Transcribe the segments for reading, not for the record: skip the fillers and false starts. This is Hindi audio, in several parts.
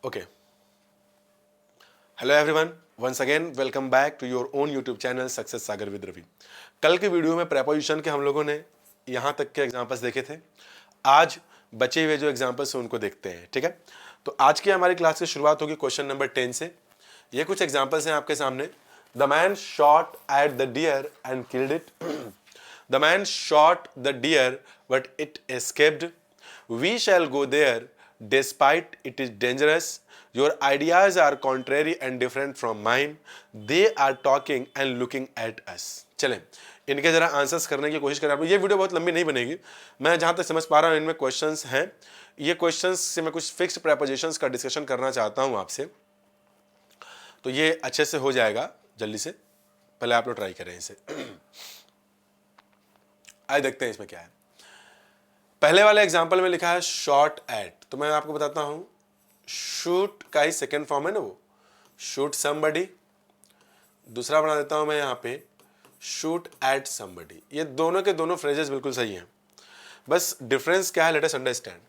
Okay. Hello everyone, once again welcome back to your own YouTube channel success Sagar with Ravi. कल के वीडियो में प्रेपोजिशन के हम लोगों ने यहाँ तक के एग्जांपल्स देखे थे। आज बचे हुए जो एग्जांपल्स हैं उनको देखते हैं, ठीक है। तो आज की हमारी क्लास की शुरुआत होगी क्वेश्चन नंबर 10 से। ये कुछ एग्जांपल्स हैं आपके सामने। The man shot at the deer and killed it. The man shot the deer but it escaped. We shall go there despite it is dangerous. Your ideas are contrary and different from mine. They are talking and looking at us. चलें इनके जरा आंसर्स करने की कोशिश करें। आप ये वीडियो बहुत लंबी नहीं बनेगी। मैं जहां तक समझ पा रहा हूं इनमें क्वेश्चंस हैं। ये क्वेश्चंस से मैं कुछ फिक्स्ड प्रेपोजिशंस का डिस्कशन करना चाहता हूं आपसे, तो ये अच्छे से हो जाएगा जल्दी से। पहले आप लोग ट्राई करें इसे। आइए देखते हैं इसमें क्या है। पहले वाले एग्जाम्पल में लिखा है शॉट एट, तो मैं आपको बताता हूं शूट का ही सेकेंड फॉर्म है ना, वो शूट समबडी। दूसरा बना देता हूं मैं यहां पे शूट एट समबडी। ये दोनों के दोनों फ्रेजेस बिल्कुल सही हैं, बस डिफरेंस क्या है let us understand.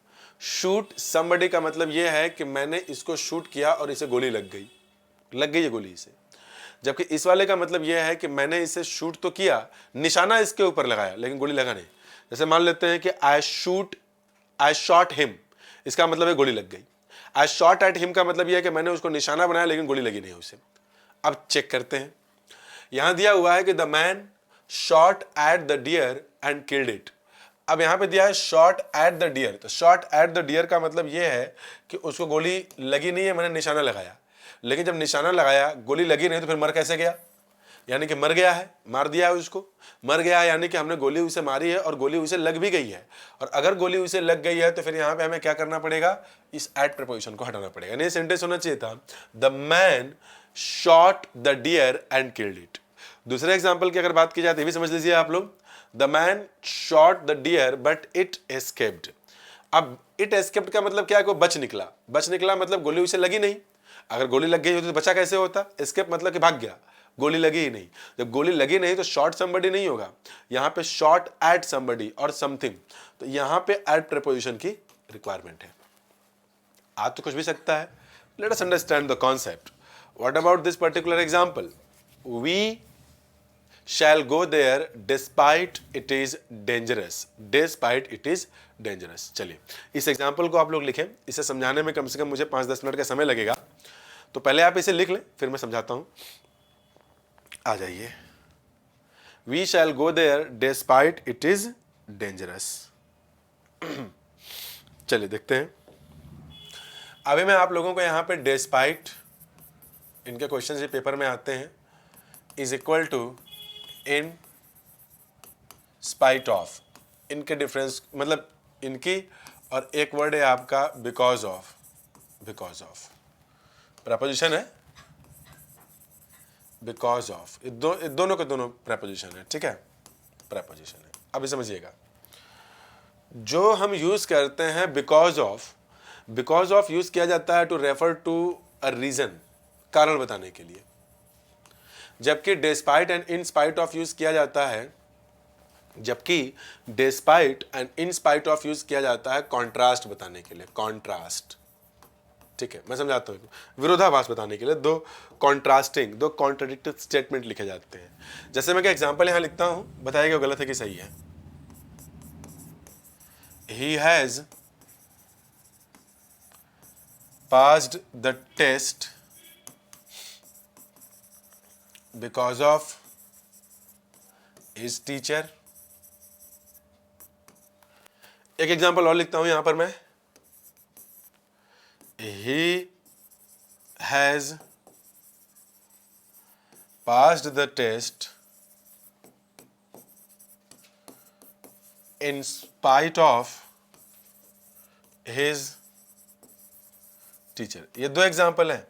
Shoot somebody का मतलब ये है कि मैंने इसको शूट किया और इसे गोली लग गई है गोली इसे। जबकि इस वाले का मतलब यह है कि मैंने इसे शूट तो किया, निशाना इसके ऊपर लगाया लेकिन गोली लगा नहीं। जैसे मान लेते हैं कि आई शॉट हिम, इसका मतलब है गोली लग गई। आई शॉट एट हिम का मतलब यह है कि मैंने उसको निशाना बनाया लेकिन गोली लगी नहीं उसे। अब चेक करते हैं, यहां दिया हुआ है कि the man shot at the deer and killed it. अब यहां पे दिया है शॉट एट द डियर, तो शॉट एट द डियर का मतलब यह है कि उसको गोली लगी नहीं है, मैंने निशाना लगाया। लेकिन जब निशाना लगाया गोली लगी नहीं तो फिर मर कैसे गया? यानी कि मर गया है, मार दिया है उसको, मर गया है यानी कि हमने गोली उसे मारी है और गोली उसे लग भी गई है। और अगर गोली उसे लग गई है तो फिर यहाँ पे हमें क्या करना पड़ेगा? इस एट प्रीपोजिशन को हटाना पड़ेगा। नहीं, सेंटेंस होना चाहिए था the man shot the deer and killed it. दूसरे एग्जाम्पल की अगर बात की जाए तो भी समझ लीजिए आप लोग, the man shot the deer but it escaped. अब इट एस्केप्ड का मतलब क्या है? कोई बच निकला। बच निकला मतलब गोली उसे लगी नहीं। अगर गोली लग गई होती तो बचा कैसे होता? एस्केप मतलब कि भाग गया, गोली लगी ही नहीं। जब गोली लगी नहीं तो शॉट समबडी नहीं होगा, यहां पे शॉट एट समबडी और समथिंग। तो यहां पे एट प्रीपोजिशन की रिक्वायरमेंट है। आ तो कुछ भी सकता है। Let us understand the concept. What about this particular example? We shall go there despite it is dangerous. Despite it is dangerous. चलिए इस एग्जाम्पल को आप लोग लिखें। इसे समझाने में कम से कम मुझे 5-10 मिनट का समय लगेगा, तो पहले आप इसे लिख लें फिर मैं समझाता हूं। आ जाइए। We shall go there despite it is dangerous. चलिए देखते हैं। अभी मैं आप लोगों को यहां पे डिस्पाइट, इनके क्वेश्चन जो पेपर में आते हैं, is equal to in spite of. इनके डिफरेंस मतलब इनकी, और एक वर्ड है आपका because of. Because of preposition है, बिकॉज ऑफ। दोनों के दोनों प्रपोजिशन है, ठीक है, प्रपोजिशन है। अभी समझिएगा, जो हम यूज करते हैं बिकॉज ऑफ यूज किया जाता है to refer to a reason, कारण बताने के लिए। जबकि despite and in spite of use किया जाता है, कॉन्ट्रास्ट बताने के लिए। कॉन्ट्रास्ट, ठीक है, मैं समझाता हूँ। विरोधाभास बताने के लिए दो कॉन्ट्रास्टिंग, दो कॉन्ट्राडिक्टिव स्टेटमेंट लिखे जाते हैं। जैसे मैं क्या एग्जांपल यहां लिखता हूं, बताइएगा गलत है कि सही है। He has passed the test because of his teacher. एक एग्जांपल और लिखता हूं यहां पर मैं, he has passed the test in spite of his teacher। ये दो एग्जाम्पल हैं।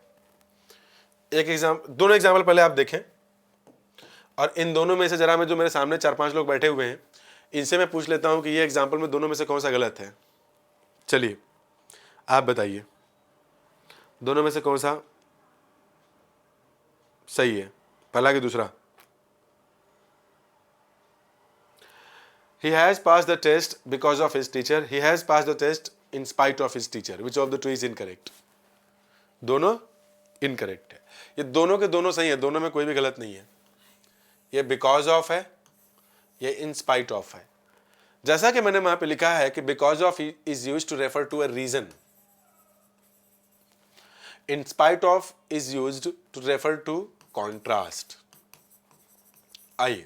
दोनों एग्जाम्पल पहले आप देखें, और इन दोनों में से जरा मैं, जो मेरे सामने 4-5 लोग बैठे हुए हैं, इनसे मैं पूछ लेता हूं कि ये एग्जाम्पल में दोनों में से कौन सा गलत है। चलिए आप बताइए, दोनों में से कौन सा सही है, पहला कि दूसरा? He has passed the test because of his teacher. He has passed the test in spite of his teacher. Which of the two is incorrect? दोनों इनकरेक्ट है। ये दोनों के दोनों सही है, दोनों में कोई भी गलत नहीं है। ये बिकॉज ऑफ है, ये इन स्पाइट ऑफ है। जैसा कि मैंने वहां पे लिखा है कि because of is used to refer to a reason, in spite of is used to refer to contrast. आइए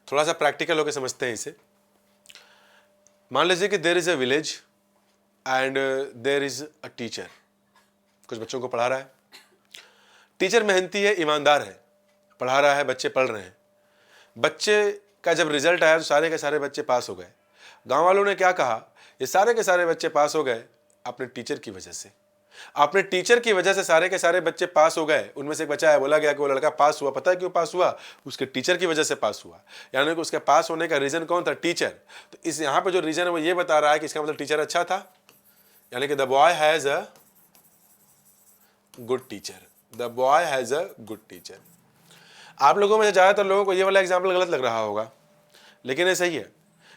थोड़ा सा प्रैक्टिकल होकर समझते हैं इसे। मान लीजिए कि there is a village and there is a teacher, कुछ बच्चों को पढ़ा रहा है। टीचर मेहनती है, ईमानदार है, पढ़ा रहा है, बच्चे पढ़ रहे हैं। बच्चे का जब रिजल्ट आया तो सारे के सारे बच्चे पास हो गए। गांव वालों ने क्या कहा, ये सारे के सारे बच्चे पास हो गए अपने टीचर की वजह से। अपने टीचर की वजह से सारे के सारे बच्चे पास हो गए। उनमें से एक बच्चा है, बोला गया कि वो लड़का पास हुआ, पता है क्यों पास हुआ? उसके टीचर की वजह से पास हुआ। यानी कि उसके पास होने का रीजन कौन था? टीचर। तो इस यहाँ पे जो रीजन है वो ये बता रहा है कि इसका मतलब टीचर अच्छा था, यानी कि the boy has a good teacher. The boy has a good teacher. आप लोगों में से ज्यादातर लोगों को ये वाला एग्जाम्पल गलत लग रहा होगा, लेकिन ये सही है।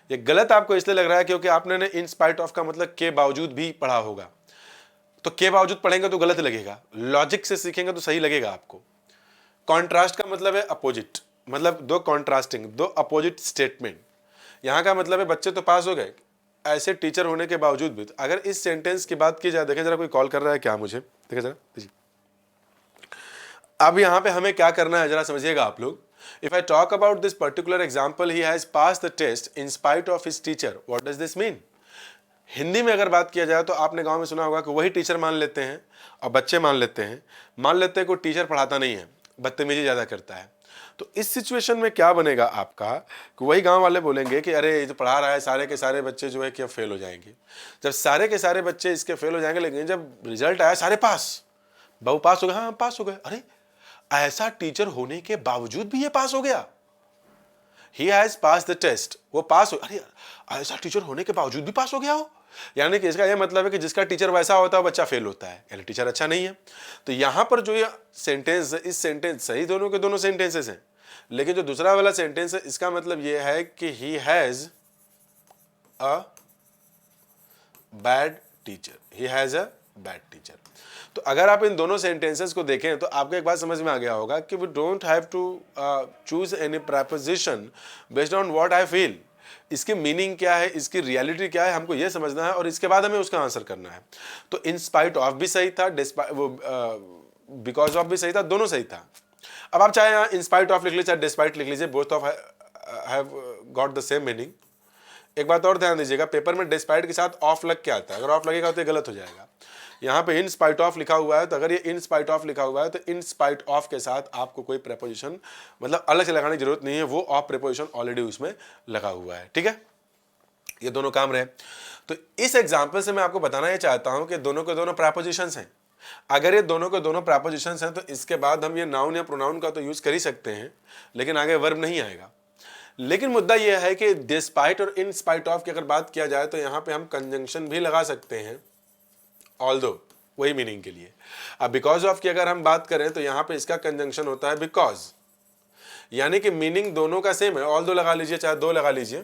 ये गलत आपको इसलिए लग रहा है क्योंकि आपने इन स्पाइट ऑफ का मतलब के बावजूद भी पढ़ा होगा। तो के बावजूद पढ़ेंगे तो गलत लगेगा, लॉजिक से सीखेंगे तो सही लगेगा आपको। कॉन्ट्रास्ट का मतलब है अपोजिट, मतलब दो कॉन्ट्रास्टिंग, दो अपोजिट स्टेटमेंट। यहां का मतलब है बच्चे तो पास हो गए ऐसे टीचर होने के बावजूद भी। अगर इस सेंटेंस की बात की जाए, देखें जरा कोई कॉल कर रहा है क्या मुझे, देखें जरा। अब यहां पे हमें क्या करना है जरा समझिएगा आप लोग। If I talk about this particular example, he has pass the test in spite of his teacher, what does this mean? Hindi में अगर बात किया जाए तो आपने गांव में सुना होगा कि वही टीचर मान लेते हैं और बच्चे मान लेते हैं कोई टीचर पढ़ाता नहीं है, बदतमीजी ज़्यादा करता है। तो इस सिचुएशन में क्या बनेगा आपका कि वही गांव वाले बोलेंगे कि अरे ये जो पढ़ा रहा है सारे के सारे बच्चे जो है कि अब फेल हो जाएंगे। जब सारे के सारे बच्चे इसके फेल हो जाएंगे, लेकिन जब रिजल्ट आया सारे पास, बहू पास हो गए, हाँ पास हो गए, अरे ऐसा टीचर होने के बावजूद भी ये पास हो गया, he has pass the test, वो पास हो, अरे ऐसा टीचर होने के बावजूद भी पास हो गया हो। यानी कि इसका यह मतलब है कि जिसका टीचर वैसा होता है बच्चा फेल होता है, यानी टीचर अच्छा नहीं है। तो यहां पर जो ये सेंटेंस, इस सेंटेंस सही दोनों के दोनों सेंटेंसेस हैं, लेकिन जो दूसरा वाला सेंटेंस है इसका मतलब यह है कि he has a bad teacher, he has a bad teacher. तो अगर आप इन दोनों सेंटेंसेस को देखें तो आपको एक बात समझ में आ गया होगा कि we don't have to choose any preposition based on what I feel. इसकी मीनिंग क्या है, इसकी रियलिटी क्या है, हमको यह समझना है और इसके बाद हमें उसका आंसर करना है। तो इन स्पाइट ऑफ भी सही था, बिकॉज ऑफ भी सही था, दोनों सही था। अब आप चाहे यहाँ इन स्पाइट ऑफ लिख लीजिए, चाहे डिस्पाइट लिख लीजिए, both of have got the same meaning. एक बात और ध्यान दीजिएगा, पेपर में डिस्पाइट के साथ ऑफ लग के आता है, अगर ऑफ लगेगा तो ये गलत हो जाएगा। यहाँ पे इन स्पाइट ऑफ लिखा हुआ है, तो अगर ये इन स्पाइट ऑफ लिखा हुआ है तो इन स्पाइट ऑफ के साथ आपको कोई प्रेपोजिशन मतलब अलग से लगाने की जरूरत नहीं है, वो ऑफ प्रेपोजिशन ऑलरेडी उसमें लगा हुआ है। ठीक है, ये दोनों काम रहे। तो इस एग्जाम्पल से मैं आपको बताना ये चाहता हूं कि दोनों के दोनों प्रेपोजिशंस हैं। अगर ये दोनों के दोनों प्रेपोजिशंस हैं तो इसके बाद हम ये नाउन या प्रोनाउन का तो यूज कर ही सकते हैं, लेकिन आगे वर्ब नहीं आएगा। लेकिन मुद्दा यह है कि डिस्पाइट और इन स्पाइट ऑफ की अगर बात किया जाए तो यहां पे हम कंजंक्शन भी लगा सकते हैं, ऑल्दो, वही मीनिंग के लिए। अब बिकॉज ऑफ की अगर हम बात करें तो यहां पे इसका कंजंक्शन होता है बिकॉज, यानी कि मीनिंग दोनों का सेम है, ऑल्दो लगा लीजिए चाहे दो लगा लीजिए,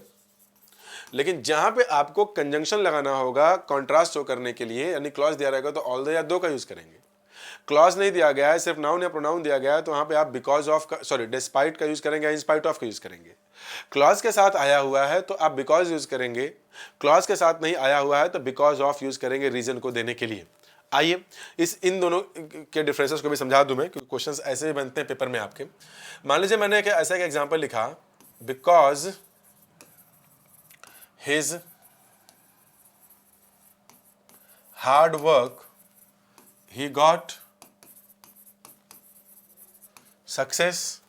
लेकिन जहां पे आपको कंजंक्शन लगाना होगा कॉन्ट्रास्ट शो करने के लिए, यानी क्लॉज दिया रहेगा तो ऑल्दो या दो का यूज करेंगे। क्लॉज नहीं दिया गया है, सिर्फ नाउन या प्रोनाउन दिया गया है, तो वहां पे आप बिकॉज ऑफ का, सॉरी डिस्पाइट का यूज करेंगे या इन स्पाइट ऑफ का यूज करेंगे। क्लॉज के साथ आया हुआ है तो आप बिकॉज यूज करेंगे, क्लॉज के साथ नहीं आया हुआ है तो बिकॉज ऑफ यूज करेंगे रीजन को देने के लिए। आइए इन दोनों के डिफरेंसेस को भी समझा दूं मैं, क्योंकि क्वेश्चंस ऐसे ही बनते हैं पेपर में आपके। मान लीजिए मैंने ऐसा एक एग्जांपल लिखा, because his hard work he got success.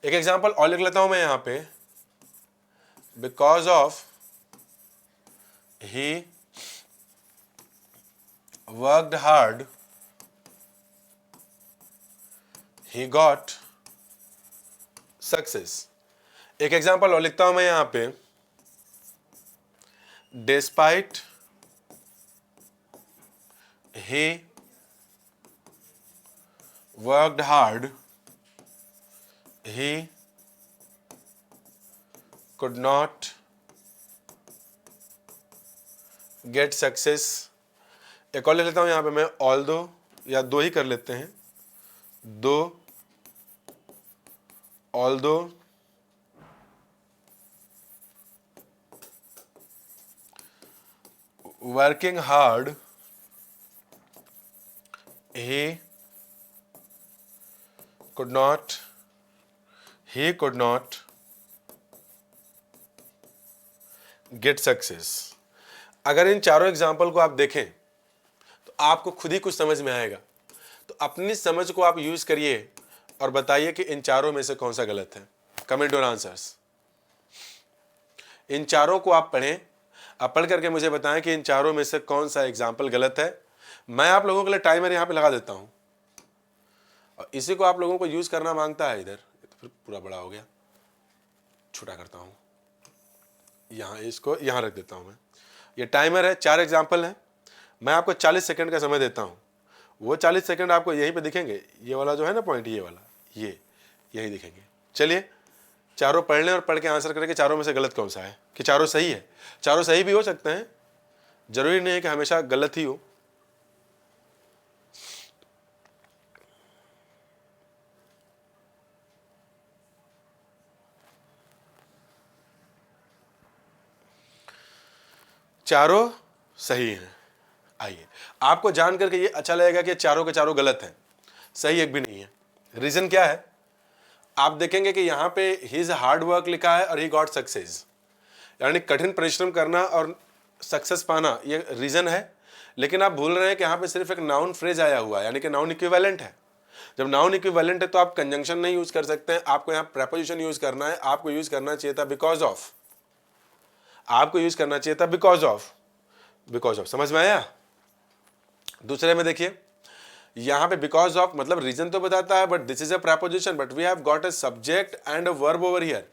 एक एग्जांपल और लिख लेता हूं मैं यहां पे, because of he worked hard he got success. एक एग्जांपल और लिखता हूं मैं यहां पे, despite he worked hard he could not get success. एक और लिख लेता हूं यहां पे मैं, although या दो ही कर लेते हैं, दो, although, working hard, he could not get success. अगर इन चारों एग्जाम्पल को आप देखें तो आपको खुद ही कुछ समझ में आएगा। तो अपनी समझ को आप यूज करिए और बताइए कि इन चारों में से कौन सा गलत है। कमेंट और आंसर्स, इन चारों को आप पढ़ें, आप पढ़ करके मुझे बताएं कि इन चारों में से कौन सा एग्जाम्पल गलत है। मैं आप लोगों के लिए टाइमर यहां पे लगा देता हूं और इसी को आप लोगों को यूज करना मांगता है। इधर तो फिर पूरा बड़ा हो गया, छोटा करता हूं, यहां इसको यहां रख देता हूं। मैं ये टाइमर है, 4 एग्जाम्पल है, मैं आपको 40 सेकंड का समय देता हूं। वो 40 सेकंड आपको यहीं पे दिखेंगे, ये वाला जो है ना पॉइंट, ये वाला, ये यही दिखेंगे। चलिए चारों पढ़ लें और पढ़ के आंसर करें कि चारों में से गलत कौन सा है, कि चारों सही है। चारों सही भी हो सकते हैं, जरूरी नहीं है कि हमेशा गलत ही हो। चारों सही हैं। आइए, आपको जान करके ये अच्छा लगेगा कि चारों के चारों गलत हैं, सही एक भी नहीं है। रीजन क्या है, आप देखेंगे कि यहां पे हिज हार्ड वर्क लिखा है और ही गॉट सक्सेस, यानी कठिन परिश्रम करना और सक्सेस पाना, ये रीजन है। लेकिन आप भूल रहे हैं कि यहां पे सिर्फ एक नाउन फ्रेज आया हुआ है, यानी कि नाउन इक्विवेलेंट है। जब नाउन इक्विवेलेंट है तो आप कंजंक्शन नहीं यूज कर सकते हैं, आपको यहां प्रेपोजिशन यूज करना है। आपको यूज करना चाहिए था बिकॉज ऑफ, आपको यूज करना चाहिए था बिकॉज ऑफ। समझ में आया। दूसरे में देखिए, यहां पे बिकॉज ऑफ मतलब रीजन तो बताता है, but this is a preposition, but we have got a subject and a verb over here.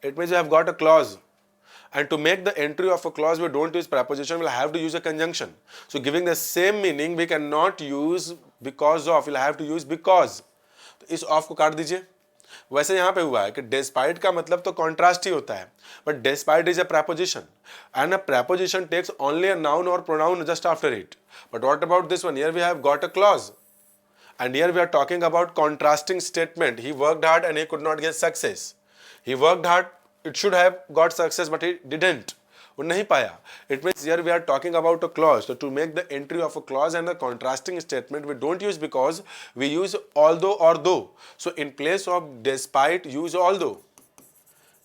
It means we have got a clause, and to make the entry of a clause we don't use preposition, we'll have to use a conjunction. So giving the same meaning we cannot use because of, we'll have to use because. तो इस ऑफ को काट दीजिए। वैसे यहां पे हुआ है कि डेस्पाइट का मतलब तो कॉन्ट्रास्ट ही होता है, but despite is a preposition and a preposition takes only a noun or pronoun just after it. But what about this one? Here we have got a clause and here we are talking about contrasting statement. He worked hard and he could not get success. He worked hard, it should have got success but he didn't, वो नहीं पाया। It means here we are talking about a clause. So to make the entry of a clause and a contrasting statement we don't use because, we use although or though. So in place of despite use although,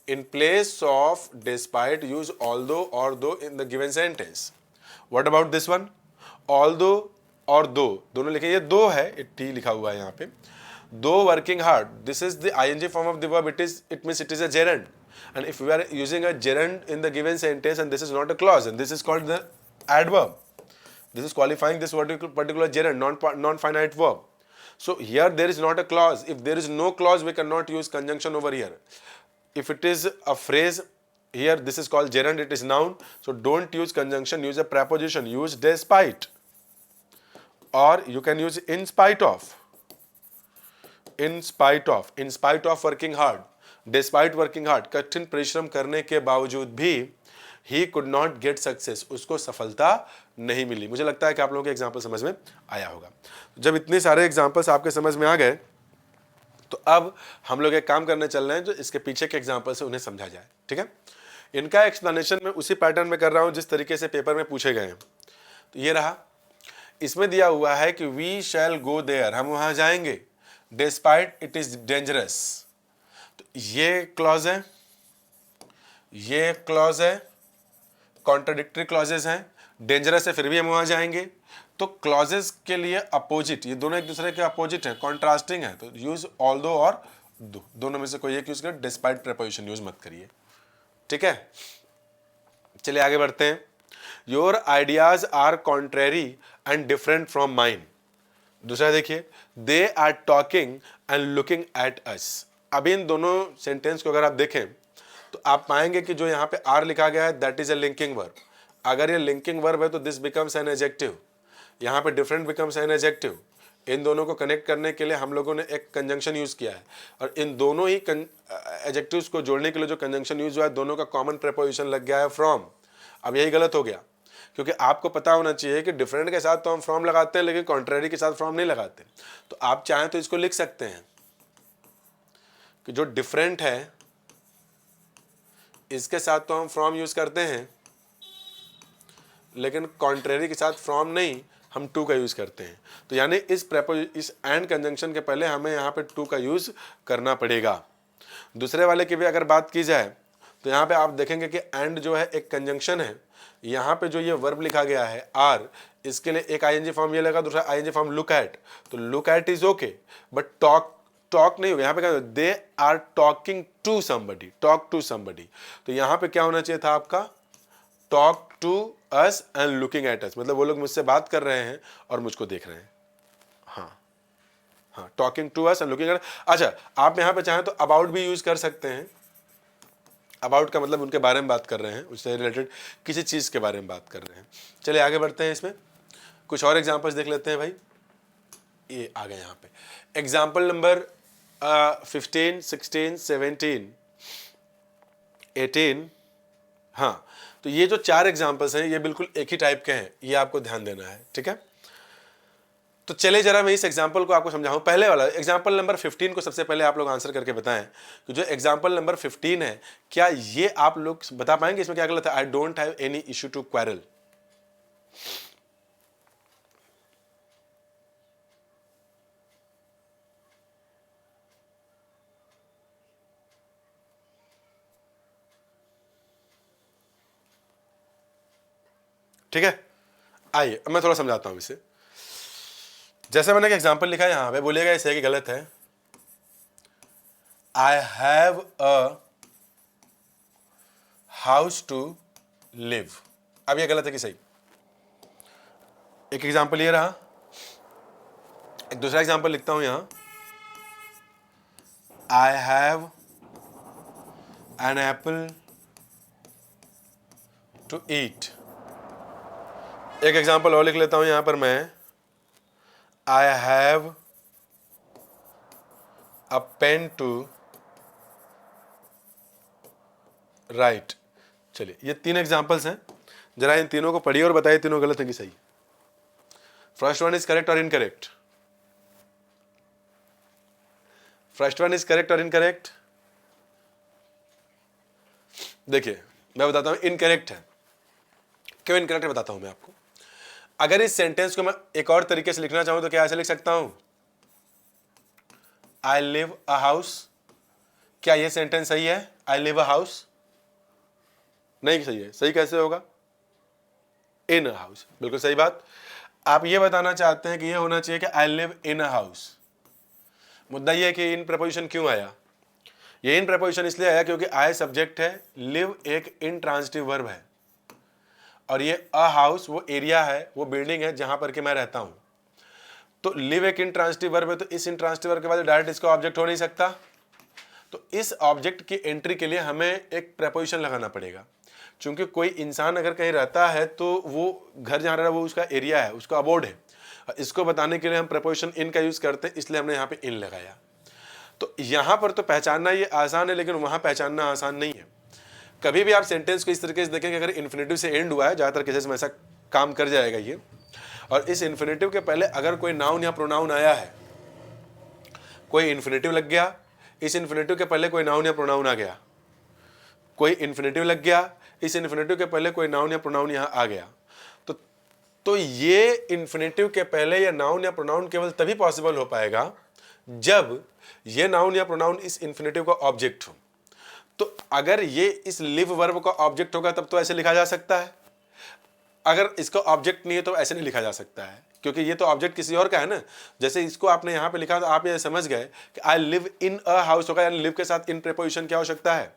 in place of despite use although or though in the given sentence. What about this one? Although और दो, दोनों लिखे, ये दो है, टी लिखा हुआ है यहाँ पे। दो working hard, this is the ing form of the verb, it means it is a gerund, and if we are using a gerund in the given sentence and this is not a clause and this is called the adverb, this is qualifying this particular gerund, non-finite verb. So here there is not a clause. If there is no clause we cannot use conjunction over here. If it is a phrase, here this is called gerund, it is noun, so don't use conjunction, use a preposition, use despite, or you can use in spite of, in spite of working hard, despite working hard, कठिन परिश्रम करने के बावजूद भी he could not get success, उसको सफलता नहीं मिली। मुझे लगता है कि आप लोगों के एग्जाम्पल समझ में आया होगा। जब इतने सारे एग्जाम्पल्स आपके समझ में आ गए तो अब हम लोग एक काम करने चल रहे हैं जो इसके पीछे के एग्जाम्पल से उन्हें समझा जाए, ठीक है। इनका एक्सप्लेनेशन मैं उसी पैटर्न में कर रहा हूं जिस तरीके से पेपर में पूछे गए हैं। तो ये रहा, इसमें दिया हुआ है कि वी शैल गो देयर, हम वहां जाएंगे, डिस्पाइट इट इज डेंजरस। तो ये क्लॉज है, ये क्लॉज है, कॉन्ट्राडिक्टरी क्लॉजेस हैं, डेंजरस है फिर भी हम वहां जाएंगे। तो क्लॉजेस के लिए अपोजिट, ये दोनों एक दूसरे के अपोजिट है, कॉन्ट्रास्टिंग है, तो यूज ऑल्दो और दो, दोनों में से कोई एक यूज करें, डिस्पाइट प्रीपोजिशन यूज मत करिए, ठीक है। चलिए आगे बढ़ते हैं। Your ideas are contrary and different from mine. दूसरा देखिए, they are talking and looking at us. अभी इन दोनों सेंटेंस को अगर आप देखें तो आप पाएंगे कि जो यहाँ पे आर लिखा गया है that is a linking verb. अगर ये लिंकिंग वर्ब है तो दिस बिकम्स एन एडजेक्टिव, यहाँ पे डिफरेंट बिकम्स एन एडजेक्टिव। इन दोनों को कनेक्ट करने के लिए हम लोगों ने एक कंजंक्शन यूज किया है, और इन दोनों ही एडजेक्टिव्स को जोड़ने के लिए जो कंजंक्शन यूज हुआ है, दोनों का कॉमन प्रीपोजिशन लग गया है फ्रॉम। अब यही गलत हो गया क्योंकि आपको पता होना चाहिए कि डिफरेंट के साथ तो हम फ्रॉम लगाते हैं लेकिन कॉन्ट्रेरी के साथ फ्रॉम नहीं लगाते। तो आप चाहें तो इसको लिख सकते हैं कि जो डिफरेंट है इसके साथ तो हम फ्रॉम यूज करते हैं लेकिन कॉन्ट्रेरी के साथ फ्रॉम नहीं, हम टू का यूज करते हैं। तो यानी इस एंड कंजंक्शन के पहले हमें यहाँ पे टू का यूज करना पड़ेगा। दूसरे वाले की भी अगर बात की जाए तो यहाँ पे आप देखेंगे कि एंड जो है एक कंजंक्शन है। यहाँ पे जो ये वर्ब लिखा गया है आर, इसके लिए एक आईएनजी फॉर्म ये लगा, दूसरा आईएनजी फॉर्म लुक एट। तो look at is okay, but talk नहीं होगा। यहाँ पे क्या, they are talking to somebody, talk to somebody. तो यहाँ पे क्या होना चाहिए था आपका, talk to us and looking at us, मतलब वो लोग मुझसे बात कर रहे हैं और मुझको देख रहे हैं। हाँ, talking to us and looking at. अच्छा, आप यहाँ पे चाहें तो अबाउट भी यूज कर सकते हैं। अबाउट का मतलब उनके बारे में बात कर रहे हैं, उससे रिलेटेड किसी चीज़ के बारे में बात कर रहे हैं। चलिए आगे बढ़ते हैं, इसमें कुछ और एग्जांपल्स देख लेते हैं भाई। ये आ गए यहाँ पे एग्जांपल नंबर 15, 16, 17, 18। हाँ, तो ये जो 4 एग्जांपल्स हैं ये बिल्कुल एक ही टाइप के हैं, ये आपको ध्यान देना है, ठीक है। तो चले जरा मैं इस एग्जाम्पल को आपको समझाऊं। पहले वाला एग्जाम्पल नंबर 15 को सबसे पहले आप लोग आंसर करके बताएं कि जो एग्जाम्पल नंबर 15 है, क्या ये आप लोग बता पाएंगे इसमें क्या गलत है। I don't have any issue to quarrel. ठीक है, आइए अब मैं थोड़ा समझाता हूं इसे। जैसे मैंने एक एग्जाम्पल लिखा है यहां पे, बोलिएगा इसे कि गलत है। I have a house to live. अब ये गलत है कि सही? एक एग्जाम्पल ये रहा, एक दूसरा एग्जाम्पल लिखता हूं यहां। I have an apple to eat. एक एग्जाम्पल और लिख लेता हूं यहां पर मैं। I have a pen to write. चलिए, ये 3 एग्जाम्पल्स हैं, जरा इन तीनों को पढ़िए और बताइए तीनों गलत है कि सही। फर्स्ट वन इज करेक्ट और incorrect. First one is correct और इनकरेक्ट। देखिए मैं बताता हूं इनकरेक्ट है। क्यों इनकरेक्ट है बताता हूं मैं आपको। अगर इस सेंटेंस को मैं एक और तरीके से लिखना चाहूं तो क्या ऐसे लिख सकता हूं, आई लिव अ हाउस। क्या यह सेंटेंस सही है, आई लिव अ हाउस? नहीं सही है। सही कैसे होगा, इन अ हाउस। बिल्कुल सही बात। आप ये बताना चाहते हैं कि यह होना चाहिए कि I live in a house. मुद्दा यह है कि इन प्रपोजिशन क्यों आया। ये इन प्रपोजिशन इसलिए आया क्योंकि आई सब्जेक्ट है, लिव एक इंट्रांजिटिव वर्ब है, और ये अ हाउस वो एरिया है, वो बिल्डिंग है जहां पर कि मैं रहता हूं। तो लिव एक इंट्रांजिटिव वर्ब है, तो इस इंट्रांजिटिव वर्ब के बाद डायरेक्ट इसका ऑब्जेक्ट हो नहीं सकता। तो इस ऑब्जेक्ट की एंट्री के लिए हमें एक प्रपोजिशन लगाना पड़ेगा। क्योंकि कोई इंसान अगर कहीं रहता है तो वो घर जहाँ रह रहा है वो उसका एरिया है, उसका अबोर्ड है। इसको बताने के लिए हम प्रपोजिशन इन का यूज करते हैं, इसलिए हमने यहाँ पे इन लगाया। तो यहाँ पर तो पहचानना ये आसान है, लेकिन वहाँ पहचानना आसान नहीं है। कभी भी आप सेंटेंस को इस तरीके से देखेंगे, अगर इन्फिनेटिव से एंड हुआ है, ज़्यादातर केसेस में ऐसा काम कर जाएगा ये, और इस इन्फिनेटिव के पहले अगर कोई नाउन या प्रोनाउन आया है, कोई इन्फिनेटिव लग गया, इस इन्फिनेटिव के पहले कोई नाउन या प्रोनाउन आ गया, कोई इन्फिनेटिव लग गया, इस इन्फिनेटिव के पहले कोई नाउन या प्रोनाउन यहाँ आ गया, तो ये इन्फिनेटिव के पहले या नाउन या प्रोनाउन केवल तभी पॉसिबल हो पाएगा जब ये नाउन या प्रोनाउन इस इन्फिनेटिव का ऑब्जेक्ट हो। तो अगर ये इस लिव वर्ब का ऑब्जेक्ट होगा तब तो ऐसे लिखा जा सकता है, अगर इसका ऑब्जेक्ट नहीं है तो ऐसे नहीं लिखा जा सकता है, क्योंकि ये तो ऑब्जेक्ट किसी और का है ना। जैसे इसको आपने यहाँ पे लिखा तो आप ये समझ गए कि I live in a house होगा, यानी लिव के साथ इन प्रीपोजिशन क्या हो सकता है।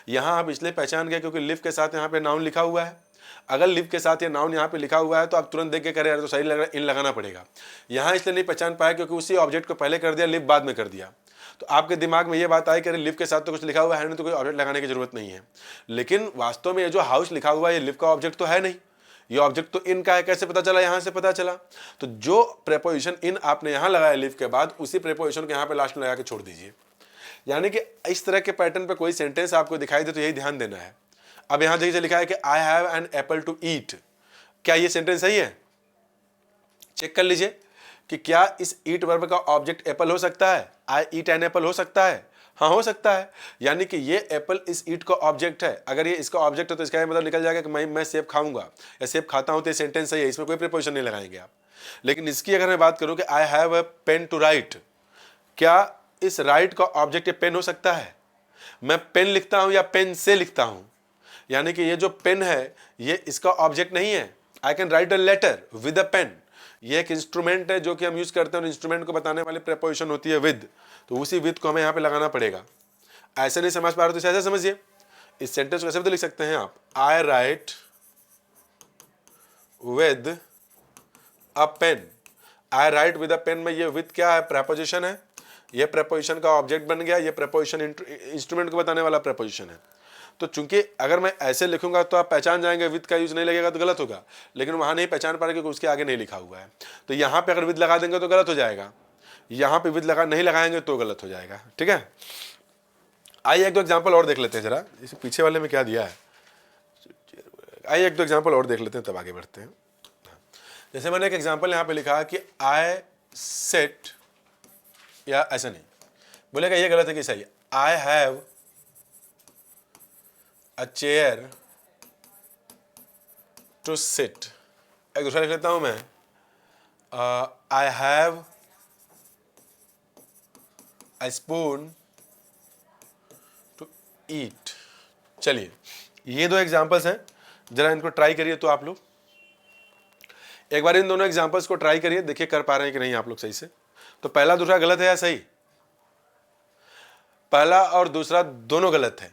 यहाँ आप इसलिए पहचान गए क्योंकि लिव के साथ यहाँ पे नाउन लिखा हुआ है। अगर लिव के साथ ये नाउन यहाँ पे लिखा हुआ है तो आप तुरंत देख के करें यार तो सही लग रहा है, इन लगाना पड़ेगा। यहाँ इसलिए नहीं पहचान पाया क्योंकि उसी ऑब्जेक्ट को पहले कर दिया, लिव बाद में कर दिया। तो आपके दिमाग में ये बात आई कि अरे लिव के साथ तो कुछ लिखा हुआ है नहीं, तो कोई ऑब्जेक्ट लगाने की जरूरत नहीं है। लेकिन वास्तव में ये जो हाउस लिखा हुआ है ये लिव का ऑब्जेक्ट तो है नहीं, ये ऑब्जेक्ट तो इन का है। कैसे पता चला, यहाँ से पता चला। तो जो प्रेपोजिशन इन आपने यहाँ लगाया लिव के बाद, उसी प्रेपोजिशन को यहाँ पे लास्ट में लगा के छोड़ दीजिए। यानी कि इस तरह के पैटर्न पे कोई सेंटेंस आपको दिखाई दे तो यही ध्यान देना है। अब यहाँ देखिए लिखा है कि I have an apple to eat. क्या ये सेंटेंस सही है? चेक कर लीजिए कि क्या इस ईट वर्ब का ऑब्जेक्ट एप्पल हो सकता है? आई ईट एन एप्पल हो सकता है? हाँ हो सकता है, यानी कि ये एप्पल इस ईट का ऑब्जेक्ट है। अगर ये इसका ऑब्जेक्ट है तो इसका मतलब निकल जाएगा कि मैं सेब खाऊंगा या सेब खाता हूं, तो ये सेंटेंस सही है, इसमें कोई प्रीपोजिशन नहीं लगाएंगे आप। लेकिन इसकी अगर मैं बात करूं कि I have a pen to write, क्या इस राइट का ऑब्जेक्ट ये पेन हो सकता है? मैं पेन लिखता हूं या पेन से लिखता हूं, यानी कि ये जो पेन है ये इसका ऑब्जेक्ट नहीं है। I can write a letter with a pen, ये एक इंस्ट्रूमेंट है जो कि हम यूज करते हैं, और इंस्ट्रूमेंट को बताने वाली प्रेपोजिशन होती है विद, तो उसी विद को हमें यहाँ पे लगाना पड़ेगा। ऐसे नहीं समझ पा रहे तो ऐसे समझिए, इस सेंटेंस को ऐसे भी तो लिख सकते हैं आप, I write with a pen. I write with a pen में ये विद क्या है? प्रेपोजिशन है, ये प्रेपोजिशन का ऑब्जेक्ट बन गया, ये प्रेपोजिशन इंस्ट्रूमेंट को बताने वाला प्रेपोजिशन है। तो चूंकि अगर मैं ऐसे लिखूंगा तो आप पहचान जाएंगे, विद का यूज नहीं लगेगा तो गलत होगा, लेकिन वहां नहीं पहचान पा रहे क्योंकि उसके आगे नहीं लिखा हुआ है। तो यहां पे अगर विद लगा देंगे तो गलत हो जाएगा, यहां पे विद नहीं लगाएंगे तो गलत हो जाएगा। ठीक है, आइए एक दो एग्जाम्पल और देख लेते हैं जरा, इस पीछे वाले में क्या दिया है। आइए एक दो एग्जाम्पल और देख लेते हैं तब आगे बढ़ते हैं। जैसे मैंने एक एग्जाम्पल यहाँ पे लिखा कि आई सेट, या ऐसा नहीं बोलेगा, ये गलत है कि सही? I have a chair to sit. एक दूसरा लिख लेता हूं मैं, I have a spoon to eat. चलिए ये दो एग्जाम्पल्स हैं, जरा इनको ट्राई करिए तो आप लोग एक बार इन दोनों एग्जाम्पल्स को ट्राई करिए, देखिए कर पा रहे हैं कि नहीं आप लोग सही से। तो पहला दूसरा गलत है या सही? पहला और दूसरा दोनों गलत है।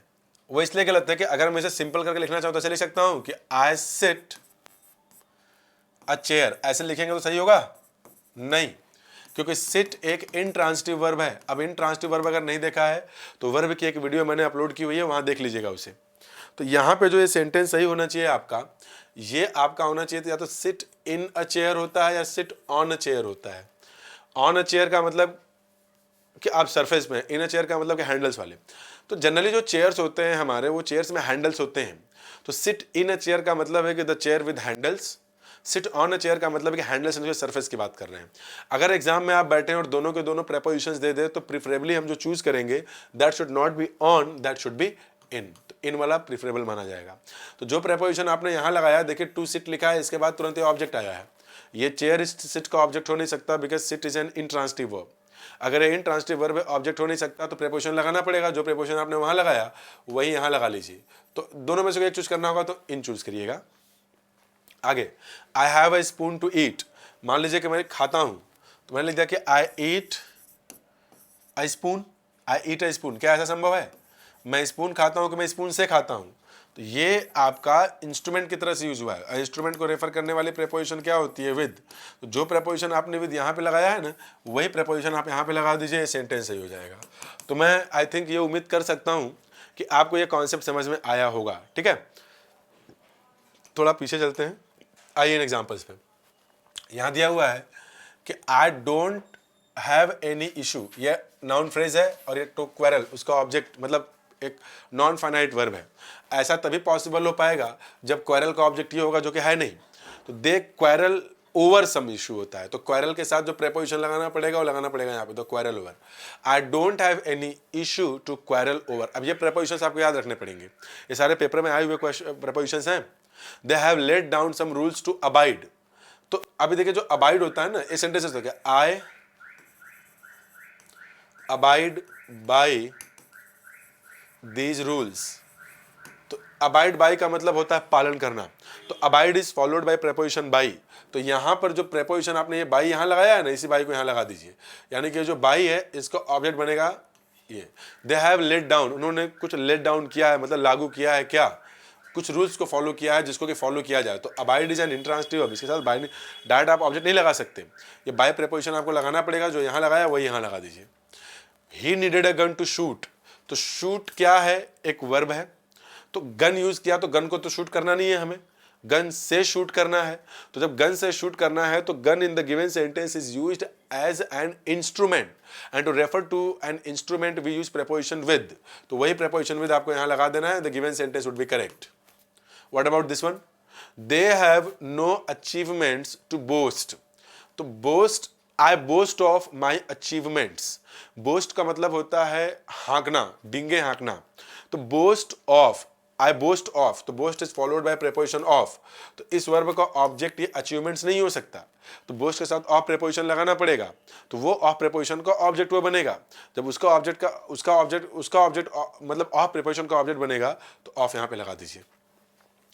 वो इसलिए गलत है कि अगर मैं इसे सिंपल करके लिखना चाहूं तो ऐसे लिख सकता हूं कि आई सिट अ चेयर, ऐसे लिखेंगे तो सही होगा? नहीं, क्योंकि सिट एक इंट्रांसिटिव वर्ब है। अब इंट्रांसिटिव वर्ब अगर नहीं देखा है तो वर्ब की एक वीडियो मैंने अपलोड की हुई है, वहां देख लीजिएगा उसे। तो यहां पे जो ये सेंटेंस सही होना चाहिए आपका, ये आपका होना चाहिए या तो सिट इन अ चेयर होता है या सिट ऑन अ चेयर होता है। ऑन अ चेयर का मतलब कि आप सरफेस में, इन अ चेयर का मतलब कि हैंडल्स वाले। तो जनरली जो चेयर्स होते हैं हमारे, वो चेयर्स में हैंडल्स होते हैं। तो सिट इन अ चेयर का मतलब है कि the chair with handles, sit on a chair का मतलब कि हैंडल्स एंड सरफेस की बात कर रहे हैं। अगर एग्जाम में आप बैठे हैं और दोनों के दोनों प्रेपोजिशंस दे दे तो प्रिफरेबली हम जो चूज करेंगे that should not be on, that should be in. तो इन वाला प्रिफरेबल माना जाएगा। तो जो प्रेपोजिशन आपने यहां लगाया, देखिए टू सिट लिखा है, इसके बाद तुरंत ये ऑब्जेक्ट आया है। ये चेयर इस सिट का ऑब्जेक्ट हो नहीं सकता, because sit is an intransitive verb. अगर ये इंट्रांसिटिव वर्ब ऑब्जेक्ट हो नहीं सकता तो प्रेपोजिशन लगाना पड़ेगा, जो प्रेपोजिशन आपने वहां लगाया वही यहां लगा लीजिए। तो दोनों में से एक चूज करना होगा तो इन चूज करिएगा। आगे, I have a spoon to eat. मान लीजिए कि मैं खाता हूं, तो मैंने लिख दिया कि आई ईट a spoon, I eat a spoon. क्या ऐसा संभव है? मैं स्पून खाता हूं कि मैं स्पून से खाता हूं? तो ये आपका इंस्ट्रूमेंट की तरह से यूज हुआ है। इंस्ट्रूमेंट को रेफर करने वाली प्रेपोजिशन क्या होती है? विद। तो जो प्रेपोजिशन आपने विद यहाँ पे लगाया है ना, वही प्रेपोजिशन आप यहाँ पे लगा दीजिए, सेंटेंस सही हो जाएगा। तो मैं आई थिंक ये उम्मीद कर सकता हूँ कि आपको ये कॉन्सेप्ट समझ में आया होगा। ठीक है, थोड़ा पीछे चलते हैं, आइए इन एग्जाम्पल्स पे। यहाँ दिया हुआ है कि आई डोंट हैव एनी इशू, ये नाउन फ्रेज है, और ये टू क्वेरल उसका ऑब्जेक्ट मतलब एक नॉन फाइनाइट वर्ब है। ऐसा तभी पॉसिबल हो पाएगा जब क्वेरल का ऑब्जेक्ट ये होगा, जो कि है नहीं। तो दे क्वेरल ओवर सम इशू होता है, तो क्वेरल के साथ जो प्रेपोजिशन लगाना पड़ेगा वो लगाना पड़ेगा यहाँ पे, तो quarrel over. I don't have any issue to quarrel over. अब ये प्रेपोजिशंस आपको याद रखने पड़ेंगे, ये सारे पेपर में आए हुए प्रेपोजिशंस हैं। They have laid down some rules to abide. तो अभी देखिए जो अबाइड होता है ना, ये सेंटेंसेस हो गया, I abide by these rules. तो अबाइड बाय का मतलब होता है पालन करना। तो abide is followed by preposition by. तो यहां पर जो प्रेपोजिशन आपने ये बाय यहां लगाया है ना, इसी बाय को यहां लगा दीजिए, यानी कि जो बाय है इसका ऑब्जेक्ट बनेगा ये। दे हैव लेट डाउन, उन्होंने कुछ लेट डाउन किया है, मतलब लागू किया है क्या, कुछ रूल्स को फॉलो किया है जिसको कि फॉलो किया जाए। तो abide is an intransitive verb, इसके साथ बाय डायरेक्ट आप ऑब्जेक्ट नहीं लगा सकते, ये बाय प्रेपोजिशन आपको लगाना पड़ेगा, जो यहां लगाया वही यहां लगा दीजिए। He needed a gun to shoot. तो शूट क्या है? एक वर्ब है। तो गन यूज किया तो गन को तो शूट करना नहीं है, हमें गन से शूट करना है। तो जब गन से शूट करना है तो gun in the given sentence is used as an instrument, and to refer to an instrument we use preposition with. तो वही प्रेपोजिशन विद आपको यहां लगा देना है, the given sentence would be correct. What about this one? They have no achievements to boast. तो boast, I boast of my achievements. Boast का मतलब होता है हाँकना, डींगे हाँकना। तो boast of, I boast of, तो boast is followed by preposition of. तो इस वर्ब का ऑब्जेक्ट ये अचीवमेंट्स नहीं हो सकता, तो बोस्ट के साथ ऑफ प्रेपोजिशन लगाना पड़ेगा। तो वो ऑफ प्रेपोजिशन का ऑब्जेक्ट वो बनेगा। जब उसका ऑब्जेक्ट मतलब ऑफ प्रेपोजिशन का ऑब्जेक्ट बनेगा तो ऑफ यहाँ पे लगा दीजिए।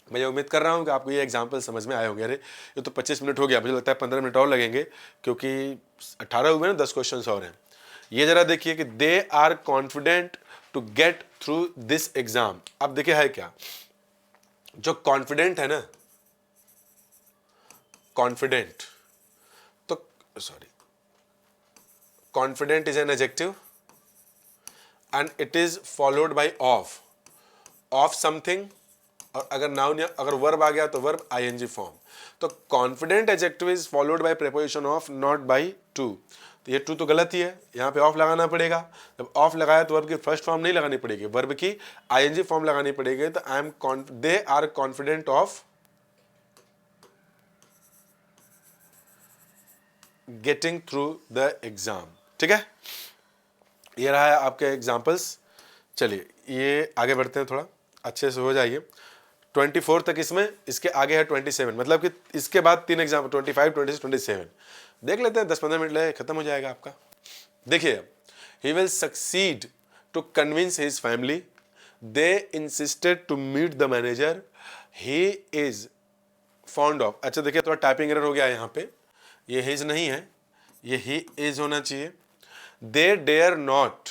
मैं ये उम्मीद कर रहा हूँ कि आपको ये एग्जाम्पल समझ में आए होंगे। अरे ये तो 25 मिनट हो गया, मुझे लगता है 15 मिनट और लगेंगे, क्योंकि 18 हुए ना, 10 क्वेश्चन और हैं। ये जरा देखिए कि they are confident to get through this exam. अब देखिए है क्या, जो कॉन्फिडेंट है ना, कॉन्फिडेंट, तो sorry, confident is an adjective and it is followed bye of something. और अगर नाउन या अगर वर्ब आ गया तो वर्ब आईएनजी फॉर्म। तो confident adjective is followed bye preposition of, not by two. तो ये टू तो गलत ही है, यहाँ पे ऑफ लगाना पड़ेगा। जब ऑफ लगाया तो वर्ब की फर्स्ट फॉर्म नहीं लगानी पड़ेगी, वर्ब की आईएनजी फॉर्म लगानी पड़ेगी। तो they are confident of getting through the exam. ठीक है, ये रहा है आपके एग्जाम्पल्स। चलिए ये आगे बढ़ते हैं, थोड़ा अच्छे से हो जाइए। 24 तक इसमें, इसके आगे है 27, मतलब कि इसके बाद 3 एग्जाम्पल 25, 26, 27 देख लेते हैं। 10-15 मिनट लगे, खत्म हो जाएगा आपका। देखिए, he will succeed to convince his family, they insisted to meet the manager, he is fond of. अच्छा देखिए, थोड़ा टाइपिंग एरर हो गया है यहाँ पे, ये हिज नहीं है, ये ही इज होना चाहिए। They dare not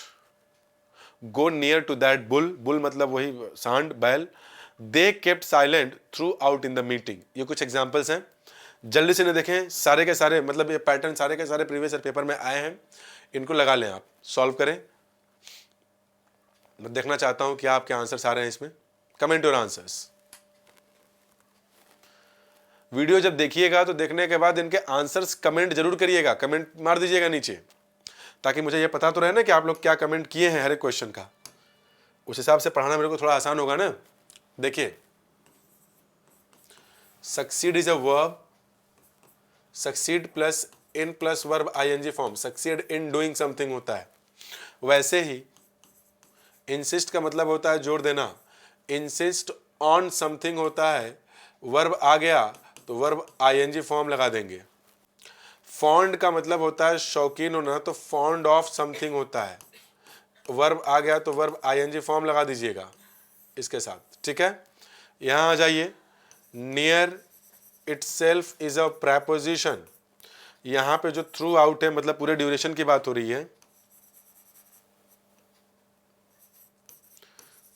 go near to that bull, bull मतलब वही सांड, बैल। They kept silent throughout in the meeting. ये कुछ एग्जाम्पल्स हैं, जल्दी से नहीं देखें, सारे के सारे, मतलब ये पैटर्न सारे के सारे प्रीवियस ईयर पेपर में आए हैं, इनको लगा लें, आप सॉल्व करें। मैं देखना चाहता हूं क्या आपके आंसर्स आ रहे हैं इसमें। Comment your answers. वीडियो जब देखिएगा तो देखने के बाद इनके आंसर्स कमेंट जरूर करिएगा, कमेंट मार दीजिएगा नीचे, ताकि मुझे ये पता तो रहे ना कि आप लोग क्या कमेंट किए हैं हर एक क्वेश्चन का। उस हिसाब से पढ़ाना मेरे को थोड़ा आसान होगा ना। देखिए, succeed is a verb, succeed plus in plus verb ING form, succeed in doing something होता है। वैसे ही इंसिस्ट का मतलब होता है जोर देना, इंसिस्ट ऑन समथिंग होता है। वर्ब आ गया तो वर्ब आईएनजी फॉर्म लगा देंगे। फॉन्ड का मतलब होता है शौकीन होना, तो फॉन्ड ऑफ समथिंग होता है। वर्ब आ गया तो वर्ब आईएनजी फॉर्म लगा दीजिएगा इसके साथ। ठीक है, यहां आ जाइए। Near itself is a preposition, यहां पे जो थ्रू आउट है मतलब पूरे ड्यूरेशन की बात हो रही है।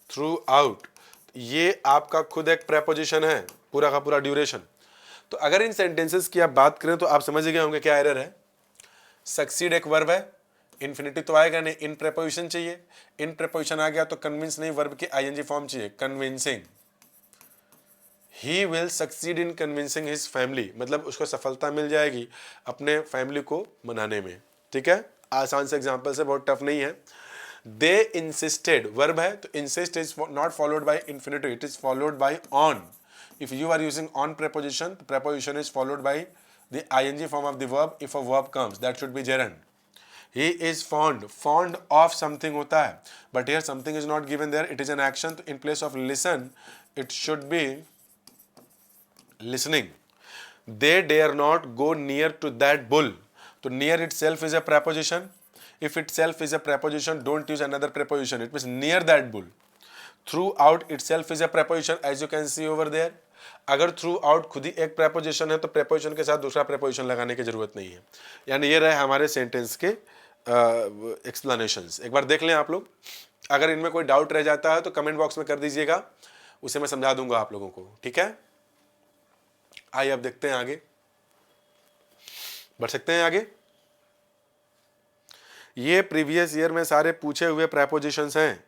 थ्रू आउट ये आपका खुद एक प्रेपोजिशन है, पूरा का पूरा ड्यूरेशन। तो अगर इन सेंटेंसेस की आप बात करें तो आप समझ गए होंगे क्या एरर है। सक्सीड एक वर्ब है, इन्फिनिटिव तो आएगा नहीं, इन प्रेपोजिशन चाहिए। इन प्रेपोजिशन आ गया तो कन्विंस नहीं, वर्ब की आईएनजी फॉर्म चाहिए, convincing. He will succeed in convincing his family, मतलब उसको सफलता मिल जाएगी अपने फैमिली को मनाने में। ठीक है, आसान से एग्जाम्पल से, बहुत टफ नहीं है। दे इंसिस्टेड वर्ब है, तो insist is not followed by infinitive, it is followed bye on. If you are using on preposition, the preposition is followed by the ing form of the verb if a verb comes. That should be gerund. He is fond of something होता है, but here something is not given there. It is an action. In place of listen, it should be listening. They dare not go near to that bull. तो near itself is a preposition. If itself is a preposition, don't use another preposition. It means near that bull. Throughout itself is a preposition, as you can see over there. अगर थ्रू आउट खुद ही एक प्रेपोजिशन है तो प्रेपोजिशन के साथ दूसरा प्रेपोजिशन लगाने की जरूरत नहीं है। यानी ये रहे हमारे सेंटेंस के एक्सप्लेनेशंस। एक बार देख लें आप लोग, अगर इनमें कोई डाउट रह जाता है तो कमेंट बॉक्स में कर दीजिएगा, उसे मैं समझा दूंगा आप लोगों को। ठीक है, आइए अब देखते हैं आगे, बढ़ सकते हैं आगे। ये प्रीवियस ईयर में सारे पूछे हुए प्रेपोजिशंस हैं,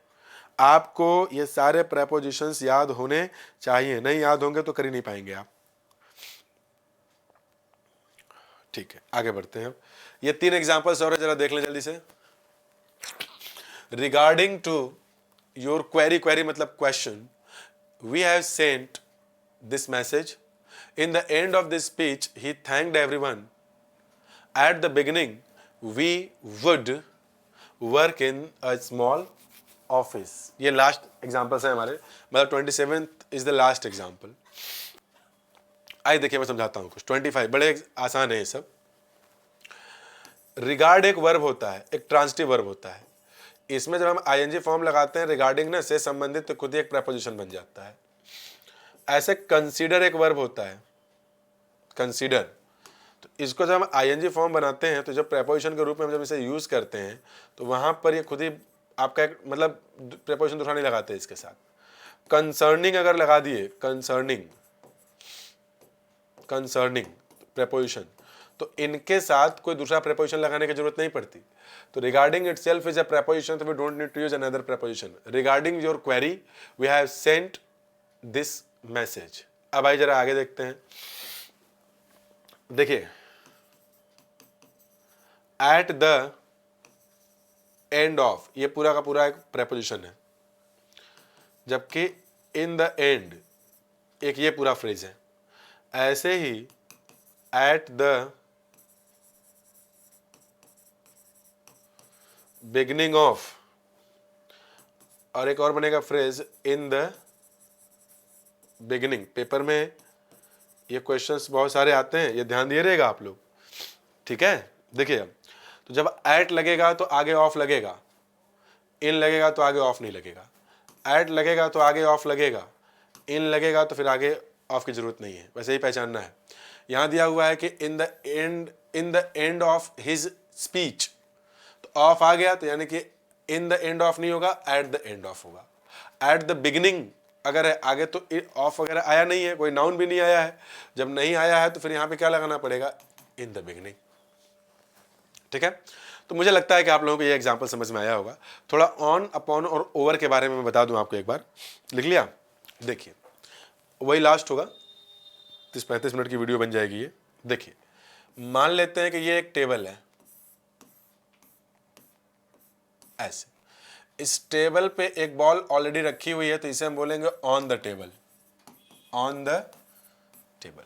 आपको ये सारे प्रेपोजिशंस याद होने चाहिए, नहीं याद होंगे तो कर ही नहीं पाएंगे आप। ठीक है, आगे बढ़ते हैं। ये 3 एग्जांपल्स और जरा देख लें जल्दी से। Regarding to your query, query मतलब question, we have sent this message, In the end of this speech, he thanked everyone. At the beginning, we would work in a small office. ये लास्ट एग्जाम्पल्स हैं हमारे, मतलब 27th is the last example. आइए देखिए मैं समझाता हूँ कुछ. 25 बड़े आसान है ये सब. रिगार्ड एक वर्ब होता है, एक ट्रांजिटिव वर्ब होता है. इसमें जब हम आईएनजी फॉर्म लगाते हैं रिगार्डिंग ना से संबंधित, तो खुद ही एक प्रेपोजिशन बन जाता है. ऐसे कंसीडर एक वर्ब होता है, कंसीडर. तो इसको जब हम आईएनजी फॉर्म बनाते हैं तो जब प्रेपोजिशन के रूप में हम जब इसे यूज करते हैं तो वहां पर ये खुद ही आपका एक मतलब प्रेपोजिशन दूसरा नहीं लगाते इसके साथ. कंसर्निंग अगर लगा दिए, कंसर्निंग, कंसर्निंग प्रेपोजिशन, तो इनके साथ कोई दूसरा प्रेपोजिशन लगाने की जरूरत नहीं पड़ती. तो regarding itself is a preposition, तो we don't need to use another preposition. Regarding your query we have sent this message. अब आइए जरा आगे देखते हैं. देखिए, एट द एंड ऑफ, ये पूरा का पूरा एक प्रेपोजिशन है, जबकि इन द एंड एक ये पूरा फ्रेज है. ऐसे ही एट द बिगिनिंग ऑफ, और एक और बनेगा phrase in the beginning. Paper में ये क्वेश्चंस बहुत सारे आते हैं, ये ध्यान दिए रहेगा आप लोग, ठीक है. देखिए, तो जब एट लगेगा तो आगे ऑफ लगेगा, इन लगेगा तो आगे ऑफ नहीं लगेगा, एट लगेगा तो आगे ऑफ लगेगा, इन लगेगा तो फिर आगे ऑफ की जरूरत नहीं है. वैसे ही पहचानना है. यहां दिया हुआ है कि in the end of his speech, तो ऑफ आ गया तो यानी कि इन द एंड ऑफ नहीं होगा, एट द एंड ऑफ होगा. एट द बिगिनिंग अगर है आगे तो ऑफ वगैरह आया नहीं है, कोई नाउन भी नहीं आया है. जब नहीं आया है तो फिर यहां पे क्या लगाना पड़ेगा, इन द बिगिनिंग. ठीक है. तो मुझे लगता है कि आप लोगों को ये एग्जांपल समझ में आया होगा. थोड़ा ऑन, अपॉन और ओवर के बारे में मैं बता दूं आपको, एक बार लिख लिया. देखिए, वही लास्ट होगा, 30-35 मिनट की वीडियो बन जाएगी ये. देखिए, मान लेते हैं कि ये एक टेबल है, ऐसे. इस टेबल पे एक बॉल ऑलरेडी रखी हुई है, तो इसे हम बोलेंगे on the table, on the table.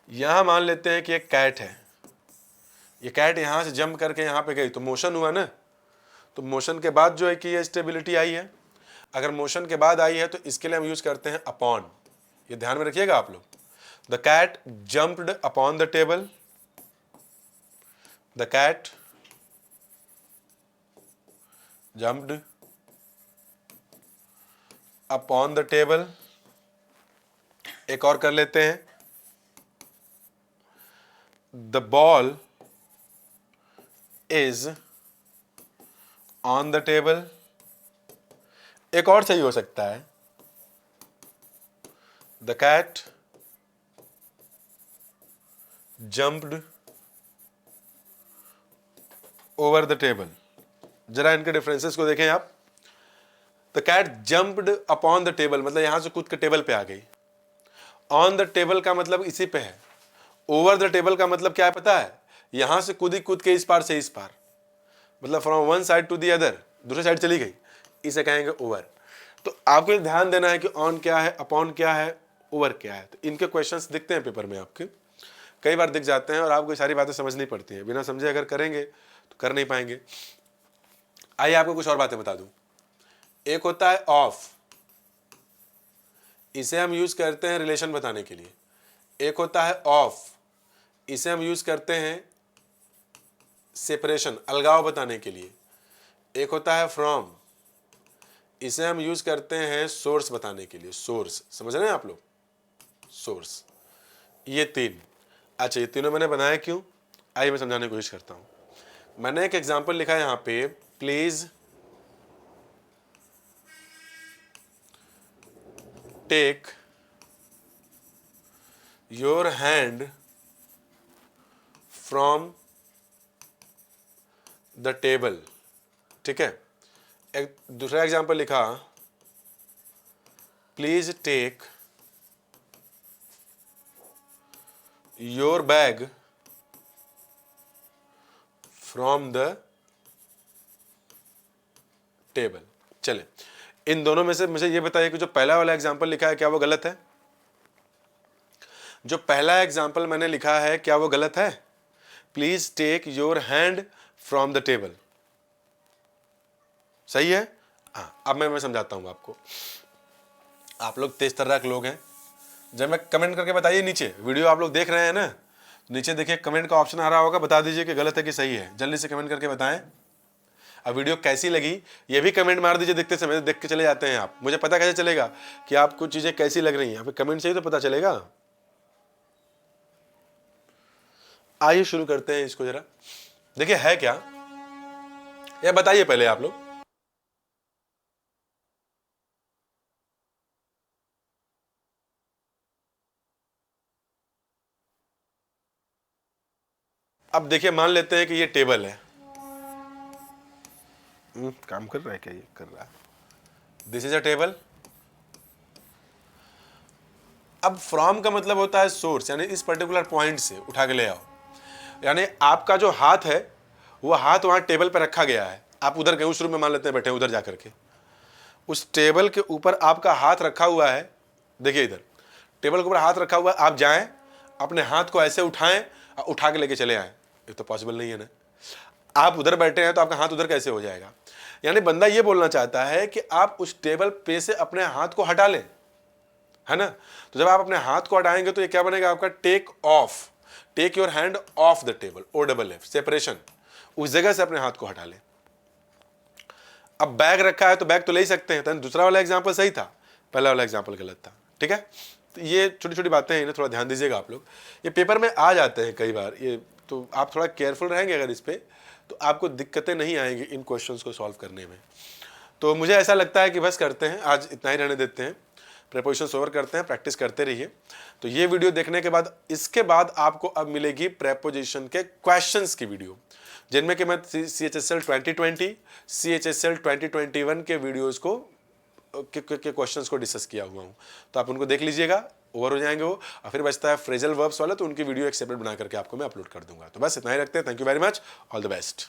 यहां मान लेते हैं कि एक कैट है, ये कैट यहां से जंप करके यहां पे गई, तो मोशन हुआ ना. तो मोशन के बाद जो है कि ये स्टेबिलिटी आई है. अगर मोशन के बाद आई है तो इसके लिए हम यूज करते हैं अपॉन. ये ध्यान में रखिएगा आप लोग. The cat jumped upon the table, the cat jumped upon the table. एक और कर लेते हैं. The ball is on the table. एक और सही हो सकता है. The cat jumped over the table. जरा इनके डिफरेंसेस को देखें आप. The cat jumped upon the table, मतलब यहां से कूद के टेबल पे आ गई. ऑन द टेबल का मतलब इसी पे है. ओवर द टेबल का मतलब क्या है पता है, यहां से कूद के इस पार से इस पार, मतलब from one side to the other, दूसरे साइड चली गई, इसे कहेंगे ओवर. तो आपको ध्यान देना है कि ऑन क्या है, अपॉन क्या है, ओवर क्या है. तो इनके क्वेश्चंस दिखते हैं पेपर में आपके, कई बार दिख जाते हैं और आपको ये सारी बातें समझनी पड़ती हैं. बिना समझे अगर करेंगे तो कर नहीं पाएंगे. आइए आपको कुछ और बातें बता दूं. एक होता है ऑफ, इसे हम यूज करते हैं रिलेशन बताने के लिए. एक होता है ऑफ, इसे हम यूज करते हैं सेपरेशन, अलगाव बताने के लिए. एक होता है फ्रॉम, इसे हम यूज करते हैं सोर्स बताने के लिए. सोर्स समझ रहे हैं आप लोग, सोर्स. ये तीन. अच्छा, ये तीनों मैंने बनाया क्यों, आइए मैं समझाने की कोशिश करता हूं. मैंने एक एग्जांपल लिखा है यहां पे, please take your hand from the table. ठीक है. एक दूसरा एग्जांपल लिखा, please take your bag from the table. चले, इन दोनों में से मुझे ये बताइए कि जो पहला वाला एग्जांपल लिखा है क्या वो गलत है. जो पहला एग्जाम्पल मैंने लिखा है क्या वो गलत है? Please take your hand from the table, सही है? हाँ, अब मैं समझाता हूँ आपको। आप लोग तेज तर्राक लोग हैं, जब मैं कमेंट करके बताइए नीचे, वीडियो आप लोग देख रहे हैं ना, नीचे देखिए कमेंट का ऑप्शन आ रहा होगा, बता दीजिए कि गलत है कि सही है, जल्दी से कमेंट करके बताएं। अब वीडियो कैसी लगी ये भी कमेंट मार दीजिए, देखते समय देख के चले जाते हैं आप, मुझे पता कैसे चलेगा कि आपको चीजें कैसी लग रही हैं? आपके कमेंट से ही तो पता चलेगा। आइए शुरू करते हैं इसको जरा, देखिए है क्या, या बताइए पहले आप लोग। अब देखिए मान लेते हैं कि ये टेबल है, काम कर रहा है क्या? ये कर रहा है। This is a table. अब फ्रॉम का मतलब होता है सोर्स, यानी इस पर्टिकुलर पॉइंट से उठा के ले आओ, यानी आपका जो हाथ है वो हाथ वहां टेबल पर रखा गया है, आप उधर गए, उस रूम में मान लेते हैं बैठे, उधर जाकर के उस टेबल के ऊपर आपका हाथ रखा हुआ है। देखिए इधर टेबल के ऊपर हाथ रखा हुआ है, आप जाएं अपने हाथ को ऐसे उठाएं और उठा के लेके चले आए, ये तो पॉसिबल नहीं है ना। आप उधर बैठे हैं तो आपका हाथ उधर कैसे हो जाएगा? यानी बंदा ये बोलना चाहता है कि आप उस टेबल पे से अपने हाथ को हटा लें, है ना। तो जब आप अपने हाथ को हटाएंगे तो ये क्या बनेगा आपका? Take off, take your hand off the table, OFF, separation, उस जगह से अपने हाथ को हटा लें। अब बैग रखा है तो बैग तो ले ही सकते हैं, तो दूसरा वाला एग्जाम्पल सही था, पहला वाला एग्जाम्पल गलत था, ठीक है। तो ये छोटी छोटी बातें हैं, इन्हें थोड़ा ध्यान दीजिएगा आप लोग, ये पेपर में आ जाते हैं कई बार, ये तो आप थोड़ा केयरफुल रहेंगे अगर इस पर, तो आपको दिक्कतें नहीं आएंगी इन क्वेश्चंस को सॉल्व करने में। तो मुझे ऐसा लगता है कि बस करते हैं, आज इतना ही रहने देते हैं, प्रेपोजिशन ओवर करते हैं, प्रैक्टिस करते रहिए। तो ये वीडियो देखने के बाद, इसके बाद आपको अब मिलेगी प्रेपोजिशन के क्वेश्चंस की वीडियो, जिनमें कि मैं CHSL 2020, CHSL 2021 के वीडियोस को के क्वेश्चंस को डिस्कस किया हुआ हूँ, तो आप उनको देख लीजिएगा, ओवर हो जाएंगे वो। और फिर बचता है फ्रेजल वर्ब्स वाला, तो उनकी वीडियो एक सेपरेट बना करके आपको मैं अपलोड कर दूंगा। तो बस इतना ही रखते हैं, thank you very much, all the best.